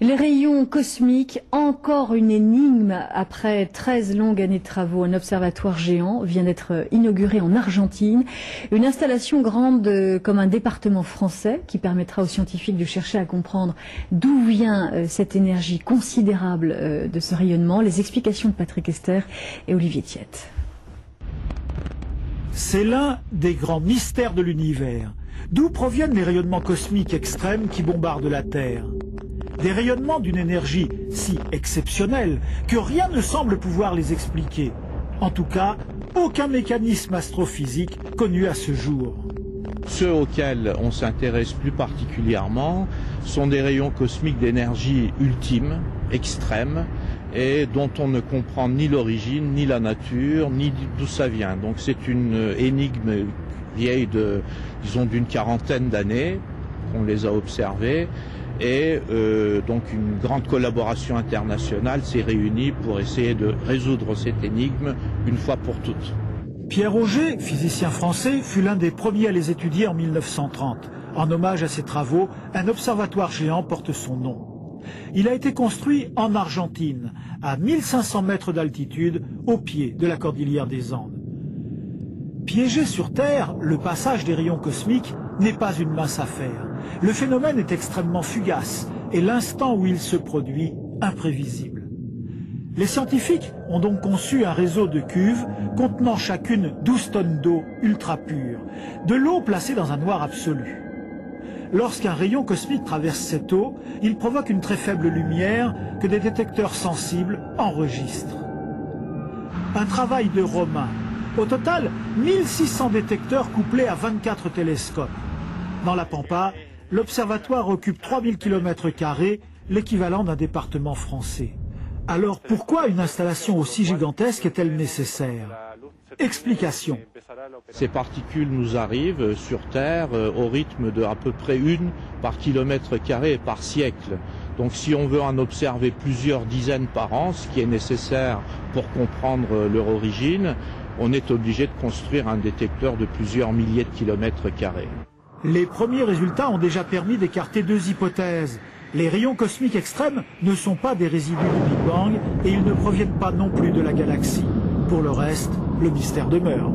Les rayons cosmiques, encore une énigme. Après 13 longues années de travaux, un observatoire géant vient d'être inauguré en Argentine. Une installation grande comme un département français qui permettra aux scientifiques de chercher à comprendre d'où vient cette énergie considérable de ce rayonnement. Les explications de Patrick Esther et Olivier Thiette. C'est l'un des grands mystères de l'univers. D'où proviennent les rayonnements cosmiques extrêmes qui bombardent la Terre? Des rayonnements d'une énergie si exceptionnelle que rien ne semble pouvoir les expliquer. En tout cas, aucun mécanisme astrophysique connu à ce jour. Ceux auxquels on s'intéresse plus particulièrement sont des rayons cosmiques d'énergie ultime, extrême, et dont on ne comprend ni l'origine, ni la nature, ni d'où ça vient. Donc c'est une énigme vieille disons d'une quarantaine d'années qu'on les a observés. Et donc une grande collaboration internationale s'est réunie pour essayer de résoudre cette énigme une fois pour toutes. Pierre Auger, physicien français, fut l'un des premiers à les étudier en 1930. En hommage à ses travaux, un observatoire géant porte son nom. Il a été construit en Argentine, à 1500 mètres d'altitude, au pied de la cordillère des Andes. Piégé sur Terre, le passage des rayons cosmiques n'est pas une mince affaire. Le phénomène est extrêmement fugace et l'instant où il se produit, imprévisible. Les scientifiques ont donc conçu un réseau de cuves contenant chacune 12 tonnes d'eau ultra pure, de l'eau placée dans un noir absolu. Lorsqu'un rayon cosmique traverse cette eau, il provoque une très faible lumière que des détecteurs sensibles enregistrent. Un travail de Romain. Au total, 1600 détecteurs couplés à 24 télescopes. Dans la Pampa, l'observatoire occupe 3000 km², l'équivalent d'un département français. Alors pourquoi une installation aussi gigantesque est-elle nécessaire? Explication. Ces particules nous arrivent sur Terre au rythme de à peu près 1 par km² et par siècle. Donc si on veut en observer plusieurs dizaines par an, ce qui est nécessaire pour comprendre leur origine, on est obligé de construire un détecteur de plusieurs milliers de km². Les premiers résultats ont déjà permis d'écarter deux hypothèses. Les rayons cosmiques extrêmes ne sont pas des résidus du Big Bang et ils ne proviennent pas non plus de la galaxie. Pour le reste, le mystère demeure.